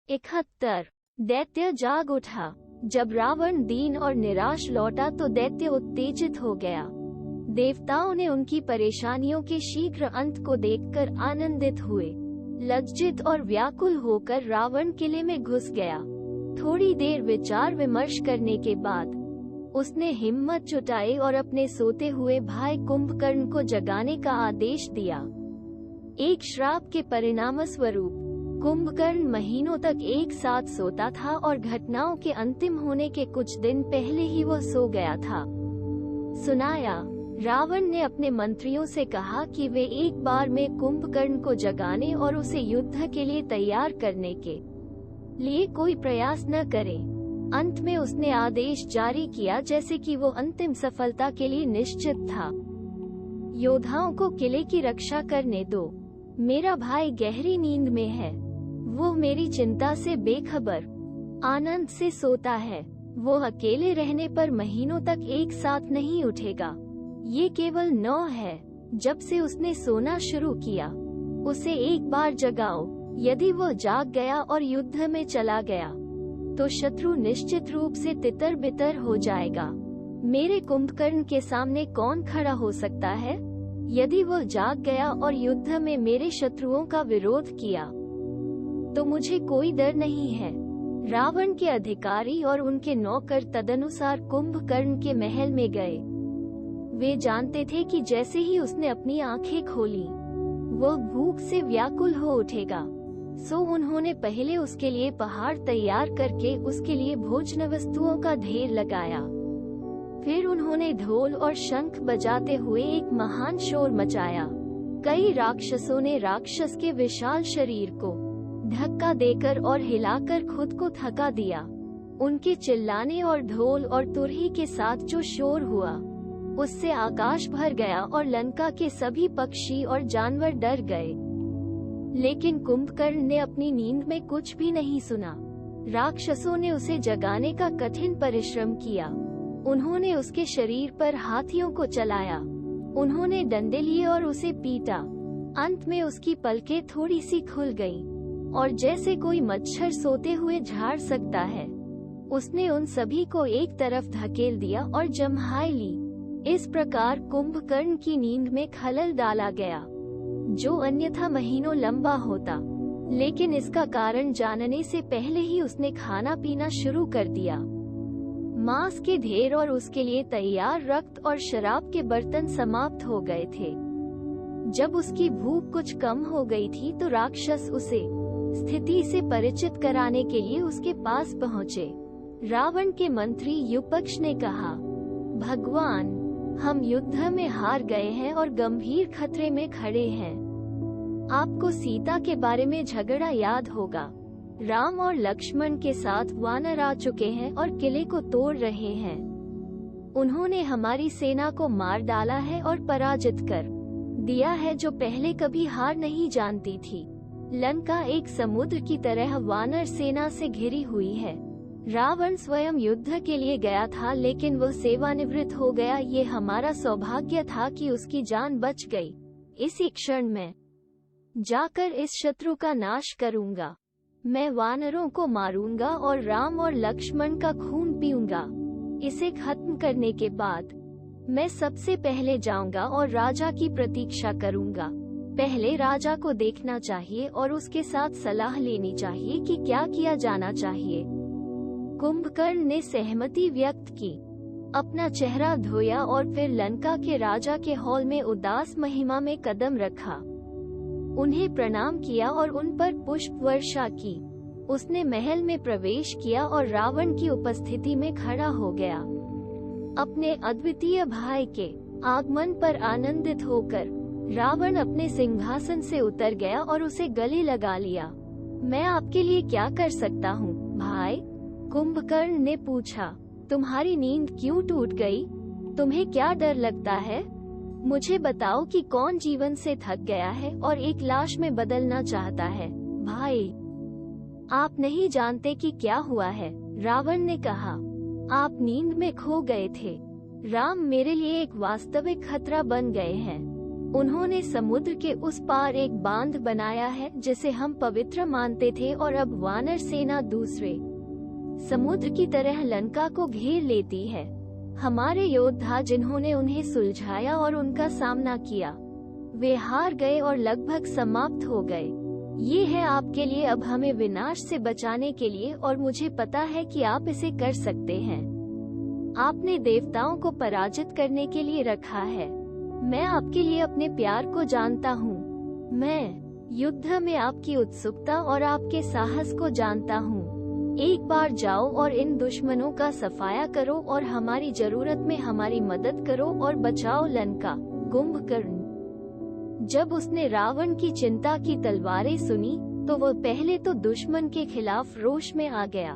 71। दैत्य जाग उठा। जब रावण दीन और निराश लौटा तो दैत्य उत्तेजित हो गया। देवताओं ने उनकी परेशानियों के शीघ्र अंत को देखकर आनंदित हुए। लज्जित और व्याकुल होकर रावण किले में घुस गया। थोड़ी देर विचार विमर्श करने के बाद उसने हिम्मत जुटाई और अपने सोते हुए भाई कुंभकर्ण को जगाने का आदेश दिया। एक श्राप के परिणामस्वरूप कुंभकर्ण महीनों तक एक साथ सोता था और घटनाओं के अंतिम होने के कुछ दिन पहले ही वह सो गया था। सुनाया। रावण ने अपने मंत्रियों से कहा कि वे एक बार में कुंभकर्ण को जगाने और उसे युद्ध के लिए तैयार करने के लिए कोई प्रयास न करें। अंत में उसने आदेश जारी किया जैसे कि वो अंतिम सफलता के लिए निश्चित था। योद्धाओं को किले की रक्षा करने दो। मेरा भाई गहरी नींद में है। वो मेरी चिंता से बेखबर आनंद से सोता है। वो अकेले रहने पर महीनों तक एक साथ नहीं उठेगा। ये केवल 9 है। जब से उसने सोना शुरू किया उसे एक बार जगाओ। यदि वो जाग गया और युद्ध में चला गया तो शत्रु निश्चित रूप से तितर बितर हो जाएगा। मेरे कुंभकर्ण के सामने कौन खड़ा हो सकता है? यदि वो जाग गया और युद्ध में मेरे शत्रुओं का विरोध किया तो मुझे कोई डर नहीं है। रावण के अधिकारी और उनके नौकर तदनुसार कुंभकर्ण के महल में गए। वे जानते थे कि जैसे ही उसने अपनी आंखें खोली वह भूख से व्याकुल हो उठेगा। सो उन्होंने पहले उसके लिए पहाड़ तैयार करके उसके लिए भोजन वस्तुओं का ढेर लगाया। फिर उन्होंने ढोल और शंख बजाते हुए एक महान शोर मचाया। कई राक्षसों ने राक्षस के विशाल शरीर को धक्का देकर और हिलाकर खुद को थका दिया। उनके चिल्लाने और ढोल और तुरही के साथ जो शोर हुआ उससे आकाश भर गया और लंका के सभी पक्षी और जानवर डर गए। लेकिन कुंभकर्ण ने अपनी नींद में कुछ भी नहीं सुना। राक्षसों ने उसे जगाने का कठिन परिश्रम किया। उन्होंने उसके शरीर पर हाथियों को चलाया। उन्होंने डंडे लिए और उसे पीटा। अंत में उसकी पलकें थोड़ी सी खुल गईं और जैसे कोई मच्छर सोते हुए झाड़ सकता है उसने उन सभी को एक तरफ धकेल दिया और जम्हाई ली। इस प्रकार कुंभकर्ण की नींद में खलल डाला गया जो अन्यथा महीनों लंबा होता। लेकिन इसका कारण जानने से पहले ही उसने खाना पीना शुरू कर दिया। मांस के ढेर और उसके लिए तैयार रक्त और शराब के बर्तन समाप्त हो गए थे। जब उसकी भूख कुछ कम हो गई थी तो राक्षस उसे स्थिति से परिचित कराने के लिए उसके पास पहुँचे। रावण के मंत्री युपक्ष ने कहा, भगवान, हम युद्ध में हार गए हैं और गंभीर खतरे में खड़े हैं। आपको सीता के बारे में झगड़ा याद होगा। राम और लक्ष्मण के साथ वानर आ चुके हैं और किले को तोड़ रहे हैं। उन्होंने हमारी सेना को मार डाला है और पराजित कर दिया है जो पहले कभी हार नहीं जानती थी। लंका एक समुद्र की तरह वानर सेना से घिरी हुई है। रावण स्वयं युद्ध के लिए गया था लेकिन वह सेवानिवृत्त हो गया। ये हमारा सौभाग्य था कि उसकी जान बच गई। इसी क्षण में जाकर इस शत्रु का नाश करूंगा। मैं वानरों को मारूंगा और राम और लक्ष्मण का खून पीऊंगा। इसे खत्म करने के बाद मैं सबसे पहले जाऊंगा और राजा की प्रतीक्षा करूंगा। पहले राजा को देखना चाहिए और उसके साथ सलाह लेनी चाहिए कि क्या किया जाना चाहिए। कुंभकर्ण ने सहमति व्यक्त की, अपना चेहरा धोया और फिर लंका के राजा के हॉल में उदास महिमा में कदम रखा। उन्हें प्रणाम किया और उन पर पुष्प वर्षा की। उसने महल में प्रवेश किया और रावण की उपस्थिति में खड़ा हो गया। अपने अद्वितीय भाई के आगमन पर आनंदित होकर रावण अपने सिंहासन से उतर गया और उसे गले लगा लिया। मैं आपके लिए क्या कर सकता हूँ, भाई? कुंभकर्ण ने पूछा। तुम्हारी नींद क्यों टूट गई? तुम्हें क्या डर लगता है? मुझे बताओ कि कौन जीवन से थक गया है और एक लाश में बदलना चाहता है। भाई, आप नहीं जानते कि क्या हुआ है, रावण ने कहा। आप नींद में खो गए थे। राम मेरे लिए एक वास्तविक खतरा बन गए हैं। उन्होंने समुद्र के उस पार एक बांध बनाया है जिसे हम पवित्र मानते थे, और अब वानर सेना दूसरे समुद्र की तरह लंका को घेर लेती है। हमारे योद्धा जिन्होंने उन्हें सुलझाया और उनका सामना किया, वे हार गए और लगभग समाप्त हो गए। ये है आपके लिए अब हमें विनाश से बचाने के लिए, और मुझे पता है कि आप इसे कर सकते हैं। आपने देवताओं को पराजित करने के लिए रखा है। मैं आपके लिए अपने प्यार को जानता हूँ। मैं युद्ध में आपकी उत्सुकता और आपके साहस को जानता हूँ। एक बार जाओ और इन दुश्मनों का सफाया करो और हमारी जरूरत में हमारी मदद करो और बचाओ लंका। कुंभकर्ण जब उसने रावण की चिंता की तलवारें सुनी तो वह पहले तो दुश्मन के खिलाफ रोष में आ गया,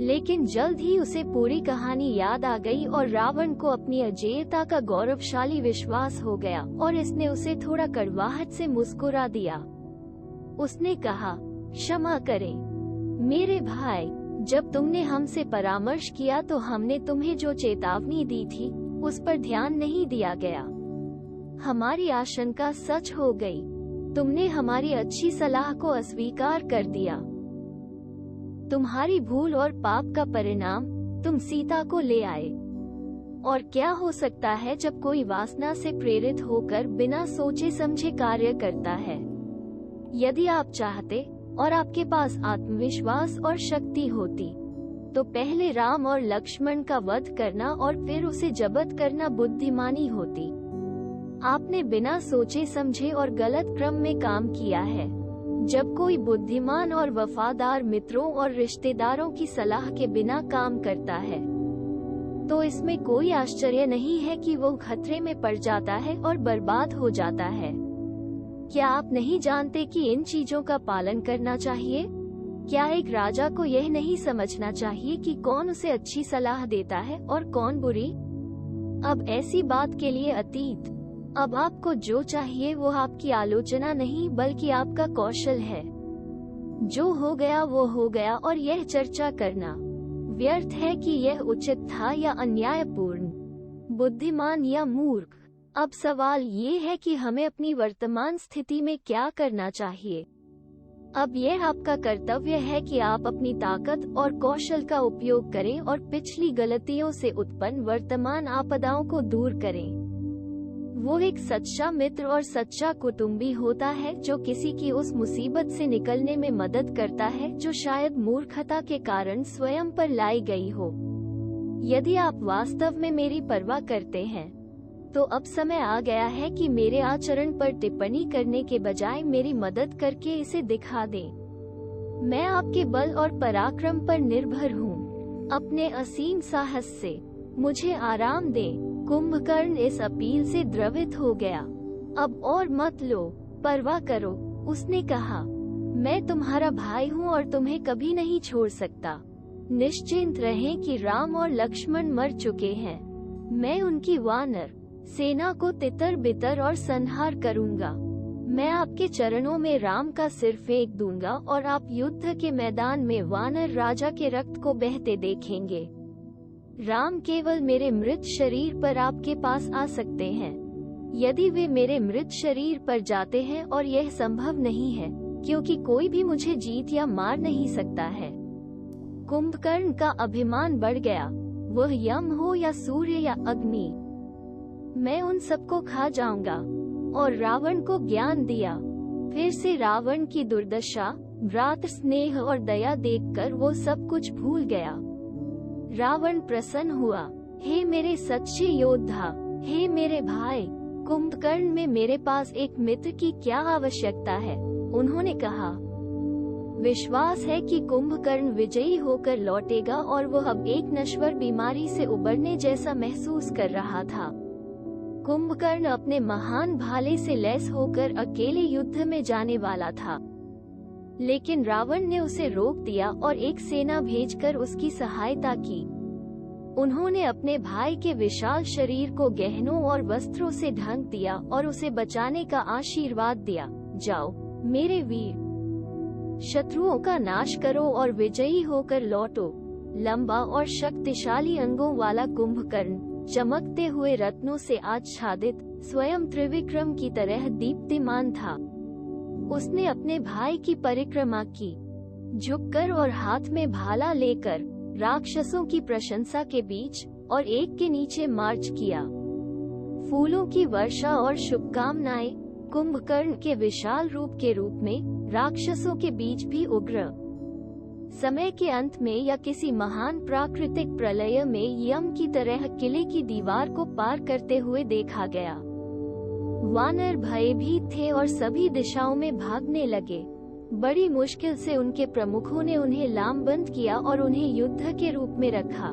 लेकिन जल्द ही उसे पूरी कहानी याद आ गई और रावण को अपनी अजेयता का गौरवशाली विश्वास हो गया और इसने उसे थोड़ा कड़वाहट से मुस्कुरा दिया। उसने कहा, क्षमा करें मेरे भाई, जब तुमने हमसे परामर्श किया तो हमने तुम्हें जो चेतावनी दी थी उस पर ध्यान नहीं दिया गया। हमारी आशंका सच हो गई। तुमने हमारी अच्छी सलाह को अस्वीकार कर दिया। तुम्हारी भूल और पाप का परिणाम तुम सीता को ले आए। और क्या हो सकता है जब कोई वासना से प्रेरित होकर बिना सोचे समझे कार्य करता है। यदि आप चाहते और आपके पास आत्मविश्वास और शक्ति होती तो पहले राम और लक्ष्मण का वध करना और फिर उसे जब्त करना बुद्धिमानी होती। आपने बिना सोचे समझे और गलत क्रम में काम किया है। जब कोई बुद्धिमान और वफादार मित्रों और रिश्तेदारों की सलाह के बिना काम करता है तो इसमें कोई आश्चर्य नहीं है कि वो खतरे में पड़ जाता है और बर्बाद हो जाता है। क्या आप नहीं जानते कि इन चीजों का पालन करना चाहिए? क्या एक राजा को यह नहीं समझना चाहिए कि कौन उसे अच्छी सलाह देता है और कौन बुरी? अब ऐसी बात के लिए अतीत। अब आपको जो चाहिए वो आपकी आलोचना नहीं बल्कि आपका कौशल है। जो हो गया वो हो गया और यह चर्चा करना व्यर्थ है कि यह उचित था या अन्यायपूर्ण, बुद्धिमान या मूर्ख। अब सवाल ये है कि हमें अपनी वर्तमान स्थिति में क्या करना चाहिए। अब यह आपका कर्तव्य है कि आप अपनी ताकत और कौशल का उपयोग करें और पिछली गलतियों से उत्पन्न वर्तमान आपदाओं को दूर करें। वो एक सच्चा मित्र और सच्चा कुटुंबी होता है जो किसी की उस मुसीबत से निकलने में मदद करता है जो शायद मूर्खता के कारण स्वयं पर लाई गई हो। यदि आप वास्तव में मेरी परवाह करते हैं तो अब समय आ गया है कि मेरे आचरण पर टिप्पणी करने के बजाय मेरी मदद करके इसे दिखा दें। मैं आपके बल और पराक्रम पर निर्भर हूँ। अपने असीम साहस से मुझे आराम दें। कुंभकर्ण इस अपील से द्रवित हो गया। अब और मत लो, परवाह करो, उसने कहा। मैं तुम्हारा भाई हूँ और तुम्हें कभी नहीं छोड़ सकता। निश्चिंत रहें कि राम और लक्ष्मण मर चुके हैं। मैं उनकी वानर सेना को तितर बितर और संहार करूंगा। मैं आपके चरणों में राम का सिर फेंक दूंगा और आप युद्ध के मैदान में वानर राजा के रक्त को बहते देखेंगे। राम केवल मेरे मृत शरीर पर आपके पास आ सकते हैं। यदि वे मेरे मृत शरीर पर जाते हैं, और यह संभव नहीं है क्योंकि कोई भी मुझे जीत या मार नहीं सकता है। कुंभकर्ण का अभिमान बढ़ गया। वह यम हो या सूर्य या अग्नि, मैं उन सबको खा जाऊंगा। और रावण को ज्ञान दिया। फिर से रावण की दुर्दशा, भ्रातृ स्नेह और दया देखकर वो सब कुछ भूल गया। रावण प्रसन्न हुआ। हे मेरे सच्चे योद्धा, हे मेरे भाई, कुंभकर्ण में मेरे पास एक मित्र की क्या आवश्यकता है? उन्होंने कहा। विश्वास है कि कुंभकर्ण विजयी होकर लौटेगा और वो अब एक नश्वर बीमारी से उबरने जैसा महसूस कर रहा था। कुंभकर्ण अपने महान भाले से लैस होकर अकेले युद्ध में जाने वाला था, लेकिन रावण ने उसे रोक दिया और एक सेना भेजकर उसकी सहायता की। उन्होंने अपने भाई के विशाल शरीर को गहनों और वस्त्रों से ढक दिया और उसे बचाने का आशीर्वाद दिया। जाओ मेरे वीर, शत्रुओं का नाश करो और विजयी होकर लौटो। लंबा और शक्तिशाली अंगों वाला कुंभकर्ण चमकते हुए रत्नों से आच्छादित, स्वयं त्रिविक्रम की तरह दीप्तिमान था। उसने अपने भाई की परिक्रमा की, झुककर और हाथ में भाला लेकर राक्षसों की प्रशंसा के बीच और एक के नीचे मार्च किया। फूलों की वर्षा और शुभकामनाएं कुंभकर्ण के विशाल रूप के रूप में राक्षसों के बीच भी उग्र। समय के अंत में या किसी महान प्राकृतिक प्रलय में यम की तरह किले की दीवार को पार करते हुए देखा गया। वानर भयभीत थे और सभी दिशाओं में भागने लगे। बड़ी मुश्किल से उनके प्रमुखों ने उन्हें लामबंद किया और उन्हें युद्ध के रूप में रखा।